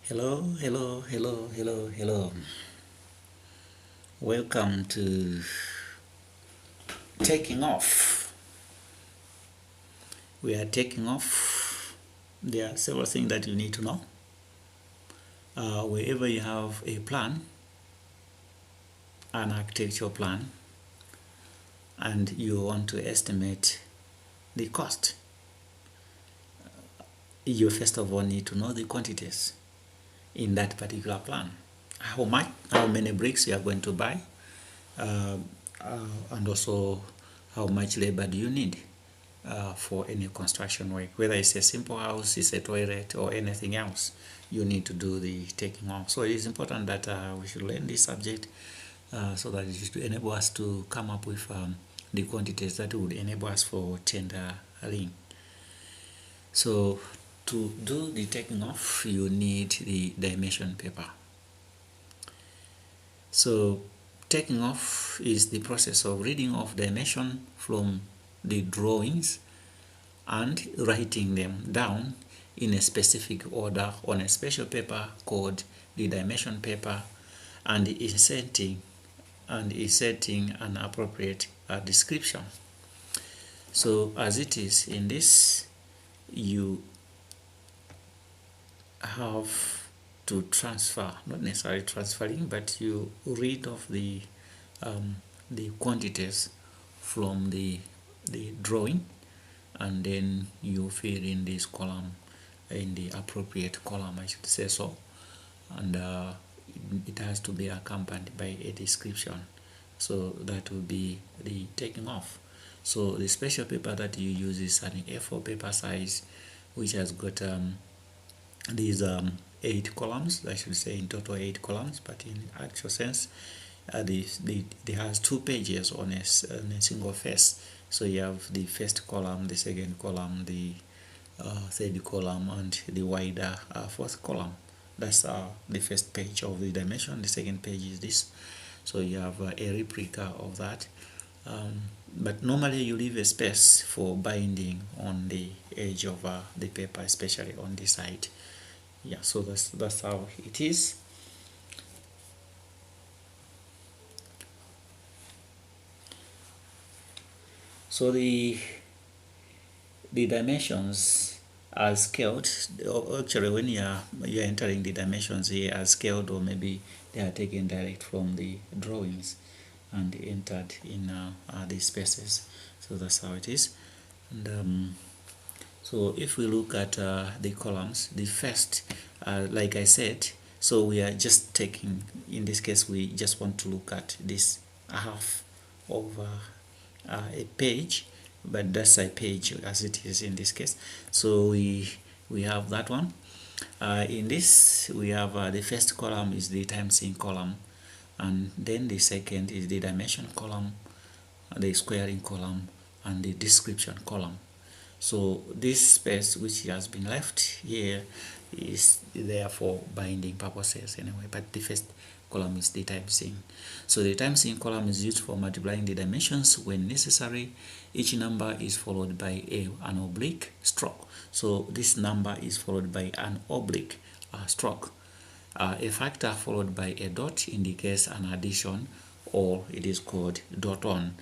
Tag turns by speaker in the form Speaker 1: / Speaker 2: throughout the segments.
Speaker 1: Hello, hello, hello, hello, hello. Welcome to Taking Off. We are taking off. There are several things that you need to know. Wherever you have a plan, an architectural plan, and you want to estimate the cost, you first of all need to know the quantities in that particular plan. How many bricks you are going to buy, uh, and also how much labor do you need for any construction work, whether it's a simple house, it's a toilet, or anything else. You need to do the taking off. So it is important that we should learn this subject so that it will enable us to come up with the quantities that would enable us for tendering. So to do the taking off, you need the dimension paper. So taking off is the process of reading off dimension from the drawings and writing them down in a specific order on a special paper called the dimension paper, and inserting an appropriate description. So as it is in this, you have to transfer, not necessarily transferring, but you read off the quantities from the drawing, and then you fill in this column in the appropriate column, I should say so, and it has to be accompanied by a description. So that will be the taking off. So the special paper that you use is an A4 paper size, which has got these 8 columns, I should say in total 8 columns, but in actual sense it has 2 pages on a single face. So you have the first column, the second column, the third column, and the wider fourth column. That's the first page of the dimension. The second page is this. So you have a replica of that. But normally you leave a space for binding on the edge of the paper, especially on the side. Yeah, so that's how it is. So the dimensions are scaled. Actually, when you're entering the dimensions here are scaled, or maybe they are taken direct from the drawings and entered in these spaces. So that's how it is. And so if we look at the columns, the first, like I said, so we are just taking, in this case, we just want to look at this half of a page, but that's a page as it is in this case. So we have that one. In this, we have the first column is the times in column, and then the second is the dimension column, the squaring column, and the description column. So this space which has been left here is there for binding purposes anyway, but the first column is the times in. So the times in column is used for multiplying the dimensions when necessary. Each number is followed by an oblique stroke. So this number is followed by an oblique stroke. A factor followed by a dot indicates an addition, or it is called dot on,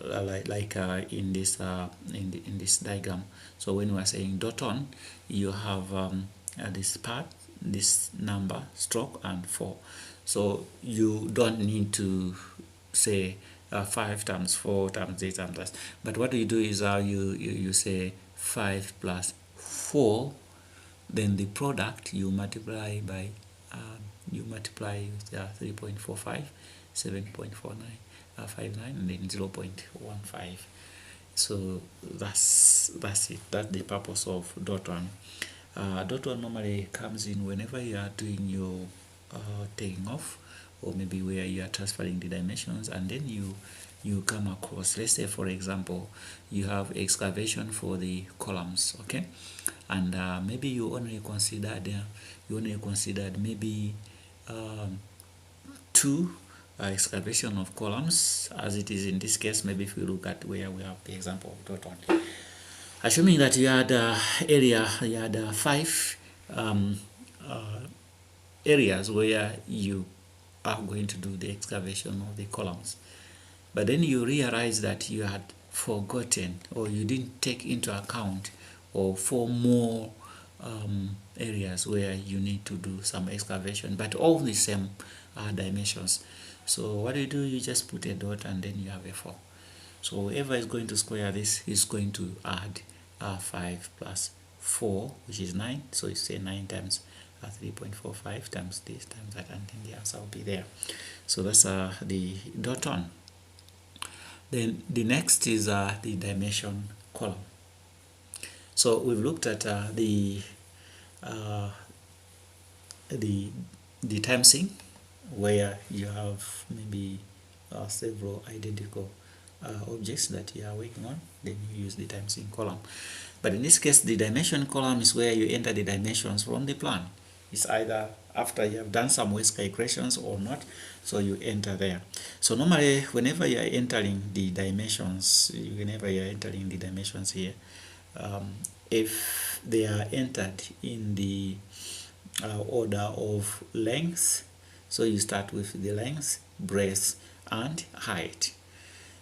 Speaker 1: like in this in this diagram. So when we are saying dot on, you have this part, this number, stroke, and 4. So you don't need to say 5 times 4 times 8 times that. But what you do is you say 5 plus 4, then the product you multiply by with 3.45, 7.49, 59, and then 0.15. So that's it. That's the purpose of dot one. Dot one normally comes in whenever you are doing your taking off, or maybe where you are transferring the dimensions, and then you come across, let's say for example, you have excavation for the columns, okay, and maybe you only considered maybe 2 excavation of columns, as it is in this case. Maybe if we look at where we have the example of dot one, assuming that you had area, you had 5 areas where you are going to do the excavation of the columns. But then you realize that you had forgotten or you didn't take into account or 4 more areas where you need to do some excavation, but all the same dimensions. So what you do, you just put a dot and then you have a 4. So whoever is going to square this is going to add 5 plus 4, which is 9. So you say 9 times 3.45 times this times that, and then the answer will be there. So that's the dot on. Then the next is the dimension column. So we've looked at the time sync, where you have maybe several identical objects that you are working on. Then you use the time sync column. But in this case, the dimension column is where you enter the dimensions from the plan. It's either after you have done some waste calculations or not, so you enter there. So normally, whenever you are entering the dimensions, here, if they are entered in the order of length, so you start with the length, breadth, and height.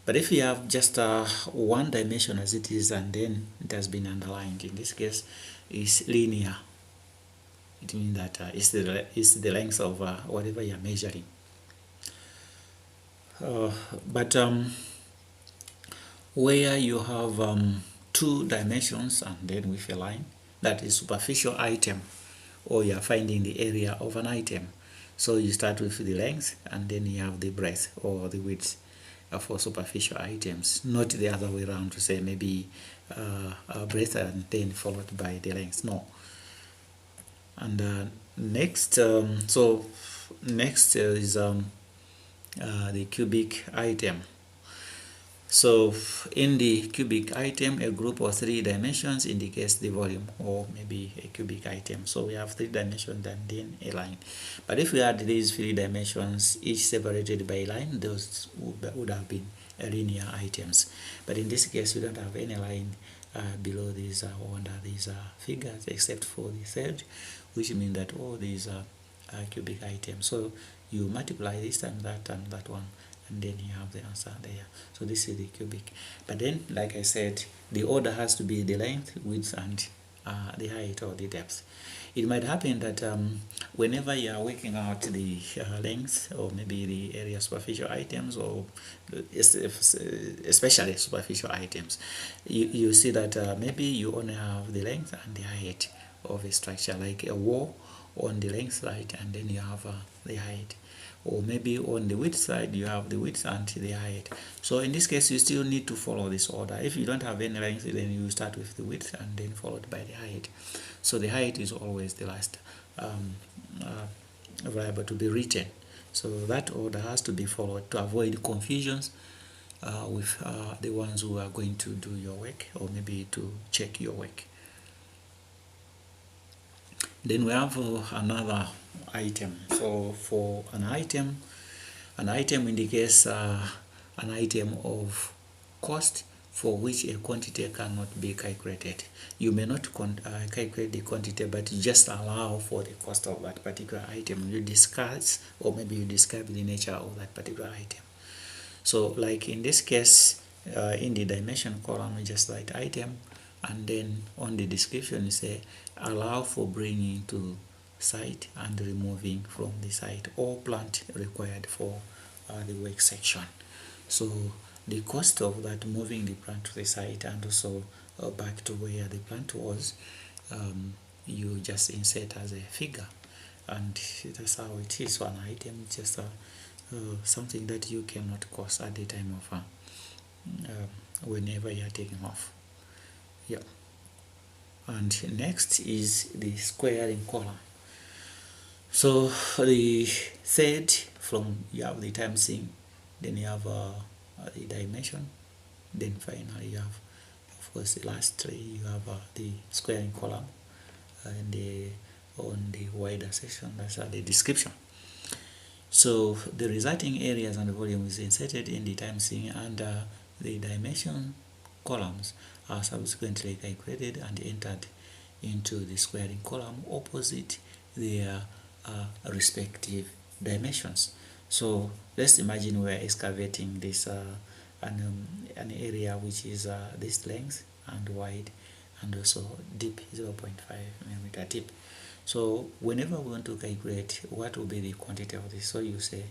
Speaker 1: But if you have just one dimension as it is, and then it has been underlined, in this case, is linear. It means that it's the length of whatever you are measuring. But where you have 2 dimensions and then with a line, that is superficial item, or you are finding the area of an item. So you start with the length and then you have the breadth or the width for superficial items, not the other way around to say maybe breadth and then followed by the length. No. And next is the cubic item. So in the cubic item, a group of 3 dimensions indicates the volume, or maybe a cubic item. So we have 3 dimensions and then a line. But if we had these 3 dimensions, each separated by a line, those would have been linear items. But in this case, we don't have any line below these or under these figures, except for the third, which means that all these are cubic items. So you multiply this and that one, and then you have the answer there. So this is the cubic. But then, like I said, the order has to be the length, width, and the height or the depth. It might happen that whenever you are working out the length, or maybe the area superficial items, or especially superficial items, you see that maybe you only have the length and the height of a structure, like a wall on the length side, and then you have the height. Or maybe on the width side you have the width and the height. So in this case, you still need to follow this order. If you don't have any length, then you start with the width and then followed by the height. So the height is always the last variable to be written. So that order has to be followed to avoid confusions with the ones who are going to do your work, or maybe to check your work. Then we have another item. So for an item indicates an item of cost for which a quantity cannot be calculated. You may not calculate the quantity, but you just allow for the cost of that particular item. You discuss, or maybe you describe the nature of that particular item. So like in this case, in the dimension column, we just write item, and then on the description you say allow for bringing to site and removing from the site all plant required for the work section. So the cost of that, moving the plant to the site and also back to where the plant was, you just insert as a figure, and that's how it is. One item, just something that you cannot cost at the time of whenever you are taking off. Yeah. And next is the squaring column. So the third, from you have the time sync, then you have the dimension, then finally you have, of course, the last 3, you have the squaring column, and on the wider section, that's the description. So the resulting areas and the volume is inserted in the time sync, and the dimension columns are subsequently calculated and entered into the squaring column opposite their respective dimensions. So let's imagine we're excavating this an area which is this length and wide and also deep 0.5 millimeter deep. So whenever we want to calculate what will be the quantity of this, so you say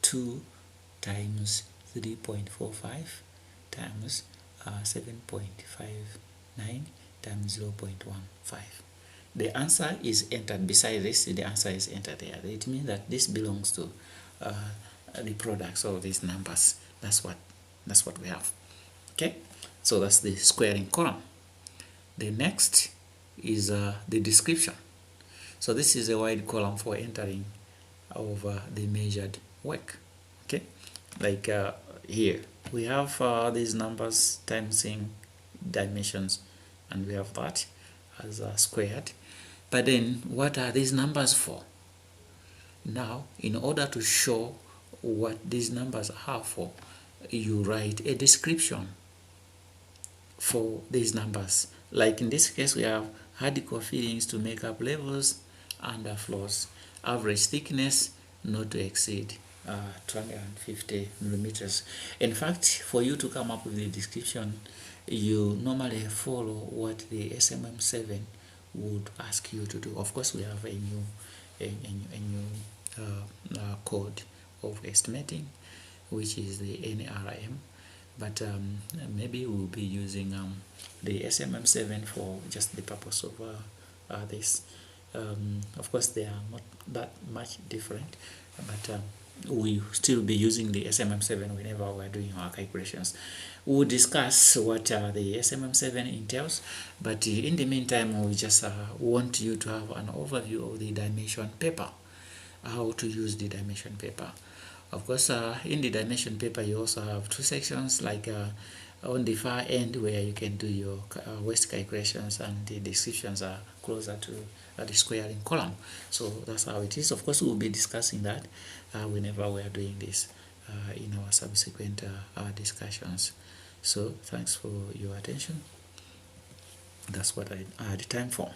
Speaker 1: 2 times 3.45 times 7.59 times 0.15. The answer is entered beside this. The answer is entered there. It means that this belongs to the products of these numbers. That's what we have. Okay, so that's the squaring column. The next is the description. So this is a wide column for entering over the measured work. Okay, like here we have these numbers times in dimensions, and we have that as squared. But then what are these numbers for? Now, in order to show what these numbers are for, you write a description for these numbers. Like in this case, we have hardcore fittings to make up levels and floors. Average thickness not to exceed 250 millimeters. In fact, for you to come up with the description, you normally follow what the SMM7 would ask you to do. Of course, we have a new code of estimating, which is the NRM, but maybe we'll be using the SMM7 for just the purpose of this. Of course, they are not that much different, but we still be using the SMM7 whenever we're doing our calculations. We'll discuss what the SMM7 entails, but in the meantime, we just want you to have an overview of the dimension paper, how to use the dimension paper. Of course, in the dimension paper, you also have two sections, like on the far end where you can do your waste calculations, and the descriptions are closer to the squaring column. So that's how it is. Of course, we'll be discussing that whenever we are doing this in our subsequent discussions. So thanks for your attention. That's what I had time for.